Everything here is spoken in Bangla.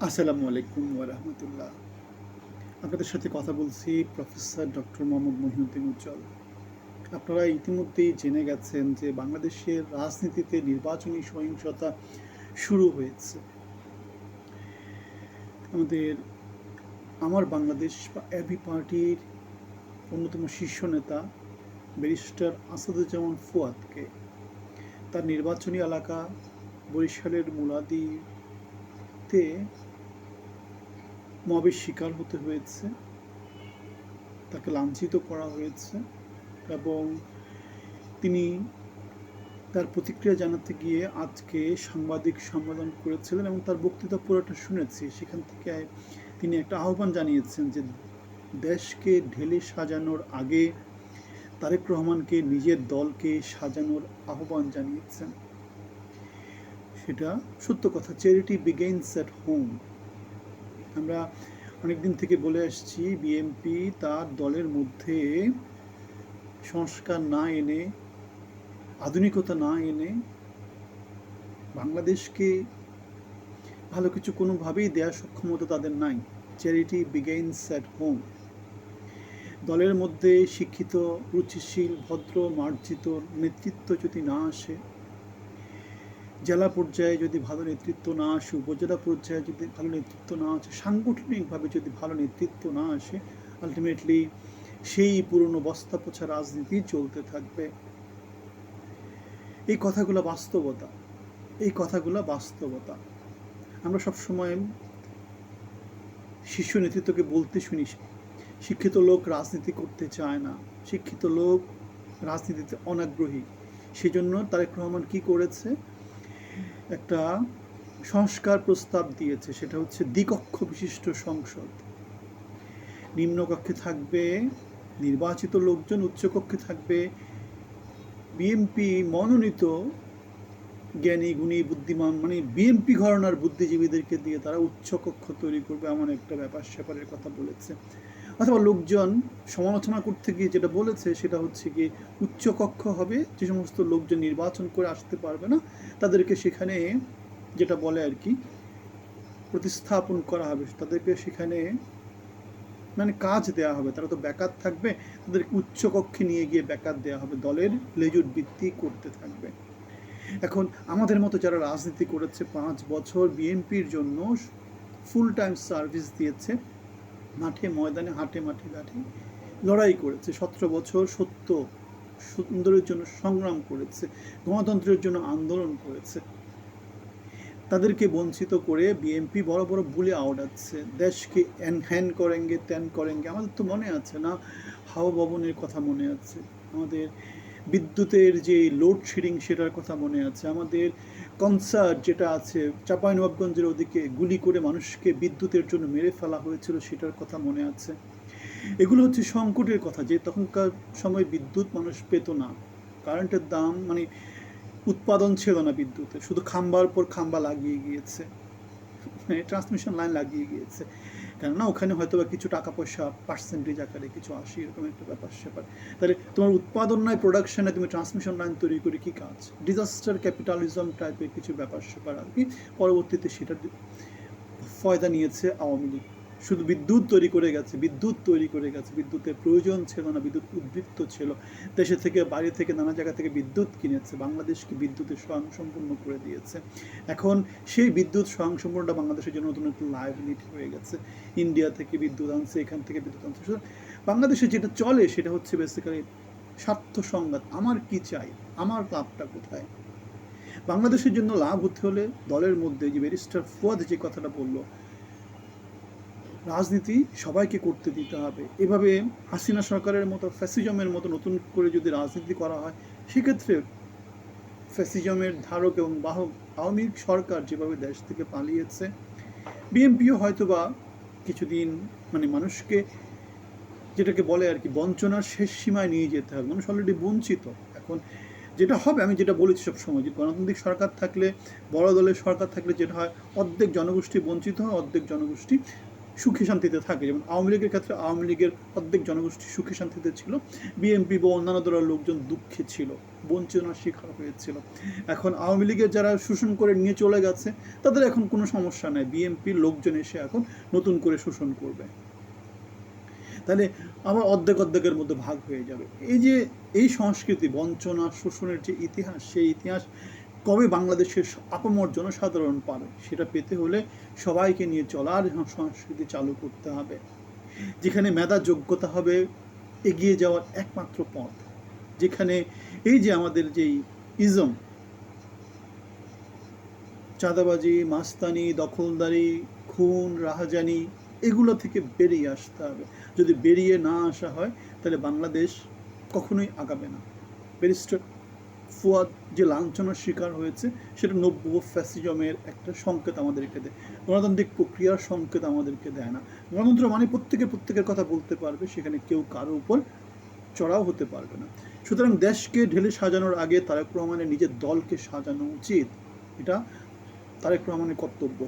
আসসালামু আলাইকুম ওয়া রাহমাতুল্লাহ। আপনাদের সাথে কথা বলছি প্রফেসর ডক্টর মোহাম্মদ মহিউদ্দিন উজ্জ্বল। আপনারা ইতিমধ্যেই জেনে গেছেন যে বাংলাদেশের রাজনীতিতে নির্বাচনী সহিংসতা শুরু হয়েছে। আমাদের আমার বাংলাদেশ বা এবি পার্টির অন্যতম শীর্ষ নেতা ব্যারিস্টার আসাদুজ্জামান ফুয়াদকে তার নির্বাচনী এলাকা বরিশালের মুলাদীতে মবের শিকার হতে হয়েছে, তাকে লাঞ্ছিত করা হয়েছে এবং তিনি তার প্রতিক্রিয়া জানাতে গিয়ে আজকে সাংবাদিক সম্মেলন করেছিলেন এবং তার বক্তৃতা পুরোটা শুনেছি। সেখান থেকে তিনি একটা আহ্বান জানিয়েছেন যে দেশকে ঢেলে সাজানোর আগে তারেক রহমানকে নিজের দলকে সাজানোর আহ্বান জানিয়েছেন। সেটা সত্য কথা। Charity begins at home. আমরা অনেকদিন থেকে বলে আসছি বিএনপি তার দলের মধ্যে সংস্কার না এনে, আধুনিকতা না এনে বাংলাদেশকে ভালো কিছু কোনোভাবেই দেওয়ার সক্ষমতা তাদের নাই। Charity begins at home. দলের মধ্যে শিক্ষিত, রুচিশীল, ভদ্র, মার্জিত নেতৃত্ব যদি না আসে, জেলা পর্যায়ে যদি ভালো নেতৃত্ব না আসে, উপজেলা পর্যায়ে যদি ভালো নেতৃত্ব না আসে, সাংগঠনিকভাবে যদি ভালো নেতৃত্ব না আসে, আলটিমেটলি সেই পুরনো বস্তা পচা রাজনীতি চলতে থাকবে। এই কথাগুলো বাস্তবতা। এই কথাগুলো বাস্তবতা। আমরা সবসময় শীর্ষ নেতৃত্বকে বলতে শুনি শিক্ষিত লোক রাজনীতি করতে চায় না, শিক্ষিত লোক রাজনীতিতে অনাগ্রহী। সেজন্য তারেক রহমান কি করেছে, একটা সংস্কার প্রস্তাব দিয়েছে, সেটা হচ্ছে দ্বিকক্ষ বিশিষ্ট সংসদ। নিম্নকক্ষে থাকবে নির্বাচিত লোকজন, উচ্চকক্ষে থাকবে বিএনপি মনোনীত জ্ঞানী গুণী বুদ্ধিমান, মানে বিএনপি ঘরানার বুদ্ধিজীবীদেরকে দিয়ে তারা উচ্চকক্ষ তৈরি করবে, এমন একটা ব্যাপার স্যাপারের কথা বলেছে। অথবা লোকজন সমালোচনা করতে গিয়ে যেটা বলেছে সেটা হচ্ছে কি, উচ্চকক্ষ হবে, যে সমস্ত লোকজন নির্বাচন করে আসতে পারবে না তাদেরকে সেখানে যেটা বলে আর কি প্রতিস্থাপন করা হবে, তাদেরকে সেখানে মানে কাজ দেওয়া হবে। তারা তো বেকার থাকবে, তাদেরকে উচ্চকক্ষে নিয়ে গিয়ে বেকার দেওয়া হবে, দলের লেজুর বৃত্তি করতে থাকবে। এখন আমাদের মতো যারা রাজনীতি করেছে 5 বছর, বিএনপির জন্য ফুল টাইম সার্ভিস দিয়েছে, মাঠে ময়দানে হাটে মাঠে ঘাটে লড়াই করেছে, 17 বছর সত্য সুন্দরের জন্য সংগ্রাম করেছে, গণতন্ত্রের জন্য আন্দোলন করেছে, তাদেরকে বঞ্চিত করে বিএনপি বড় বড় বলে আওড়াচ্ছে, দেশকে হ্যান করেঙ্গে ত্যান করেঙ্গে। আমাদের তো মনে আছে না, হাওয়া ভবনের কথা মনে আছে, আমাদের বিদ্যুতের যে লোডশেডিং সেটার কথা মনে আছে, আমাদের কনসার্ট যেটা আছে চাঁপাইনবাবগঞ্জের ওদিকে গুলি করে মানুষকে বিদ্যুতের জন্য মেরে ফেলা হয়েছিল সেটার কথা মনে আছে। এগুলো হচ্ছে সংকটের কথা, যে তখনকার সময় বিদ্যুৎ মানুষ পেত না, কারেন্টের দাম মানে উৎপাদন ছিল না বিদ্যুতের, শুধু খাম্বার পর খাম্বা লাগিয়ে গিয়েছে, ট্রান্সমিশন লাইন লাগিয়ে গিয়েছে, কেননা ওখানে হয়তো বা কিছু টাকা পয়সা পার্সেন্টেজ আকারে কিছু আসে, এরকম একটা ব্যাপার স্যাপার। তাহলে তোমার উৎপাদন নয় প্রোডাকশনে তুমি ট্রান্সমিশন লাইন তৈরি করে কী কাজ? ডিজাস্টার ক্যাপিটালিজম টাইপের কিছু ব্যাপার স্যাপার আর কি। পরবর্তীতে সেটার ফয়দা নিয়েছে আওয়ামী লীগ। শুধু বিদ্যুৎ তৈরি করে গেছে, বিদ্যুৎ তৈরি করে গেছে, বিদ্যুতের প্রয়োজন ছিল না, বিদ্যুৎ উদ্বৃত্ত ছিল, দেশে থেকে বাইরে থেকে নানা জায়গা থেকে বিদ্যুৎ কিনেছে, বাংলাদেশকে বিদ্যুতের স্বয়ংসম্পূর্ণ করে দিয়েছে। এখন সেই বিদ্যুৎ স্বয়ংসম্পূর্ণটা বাংলাদেশের জন্য নতুন একটা লায়াবিলিটি হয়ে গেছে। ইন্ডিয়া থেকে বিদ্যুৎ আনছে, এখান থেকে বিদ্যুৎ আনছে। বাংলাদেশে যেটা চলে সেটা হচ্ছে বেসিক্যালি স্বার্থ সংঘাত। আমার কি চাই, আমার লাভটা কোথায়? বাংলাদেশের জন্য লাভ হতে হলে দলের মধ্যে যে ব্যারিস্টার ফুয়াদ যে কথাটা বলল, রাজনীতি সবাইকে করতে দিতে হবে। এভাবে হাসিনা সরকারের মতো ফ্যাসিজমের মতো নতুন করে যদি রাজনীতি করা হয়, সেক্ষেত্রে ফ্যাসিজমের ধারক এবং বাহক আওয়ামী লীগ সরকার যেভাবে দেশ থেকে পালিয়েছে, বিএনপিও হয়তোবা কিছুদিন মানে মানুষকে যেটাকে বলে আর কি বঞ্চনার শেষ সীমায় নিয়ে যেতে হবে। মানুষ অলরেডি বঞ্চিত। এখন যেটা হবে, আমি যেটা বলেছি সবসময়, যে গণতান্ত্রিক সরকার থাকলে, বড় দলের সরকার থাকলে যেটা হয়, অর্ধেক জনগোষ্ঠী বঞ্চিত হয়, অর্ধেক জনগোষ্ঠী সুখে শান্তিতে থাকে। যেমন আওয়ামী লীগের ক্ষেত্রে আওয়ামী লীগের অর্ধেক জনগোষ্ঠী সুখে শান্তিতে ছিল, বিএনপি বা অন্যান্য দলের লোকজন দুঃখে ছিল, বঞ্চনার শিকার হয়েছিল। এখন আওয়ামী লীগের যারা শোষণ করে নিয়ে চলে গেছে তাদের এখন কোনো সমস্যা নেই, বিএনপির লোকজন এসে এখন নতুন করে শোষণ করবে, তাহলে আবার অর্ধেক অর্ধেকের মধ্যে ভাগ হয়ে যাবে। এই যে এই সংস্কৃতি, বঞ্চনা, শোষণের যে ইতিহাস, সেই ইতিহাস কবে বাংলাদেশের আপামর জনসাধারণ পাবে? সেটা পেতে হলে সবাইকে নিয়ে চলার সংস্কৃতি চালু করতে হবে, যেখানে মেধা যোগ্যতা হবে এগিয়ে যাওয়ার একমাত্র পথ, যেখানে এই যে আমাদের যেই ইজম, চাঁদাবাজি, মাস্তানি, দখলদারি, খুন, রাহাজানি, এগুলো থেকে বেরিয়ে আসতে হবে। যদি বেরিয়ে না আসা হয় তাহলে বাংলাদেশ কখনোই আগাবে না। ব্যারিস্টার ফুয়াদ যে লাঞ্ছনার শিকার হয়েছে সেটা নব্য ফ্যাসিজমের একটা সংকেত আমাদেরকে দেয়, গণতান্ত্রিক প্রক্রিয়ার সংকেত আমাদেরকে দেয় না। গণতন্ত্র মানে প্রত্যেকের কথা বলতে পারবে, সেখানে কেউ কারো উপর চড়াও হতে পারবে না। সুতরাং দেশকে ঢেলে সাজানোর আগে তারেক রহমানের নিজের দলকে সাজানো উচিত, এটা তারেক রহমানের কর্তব্য।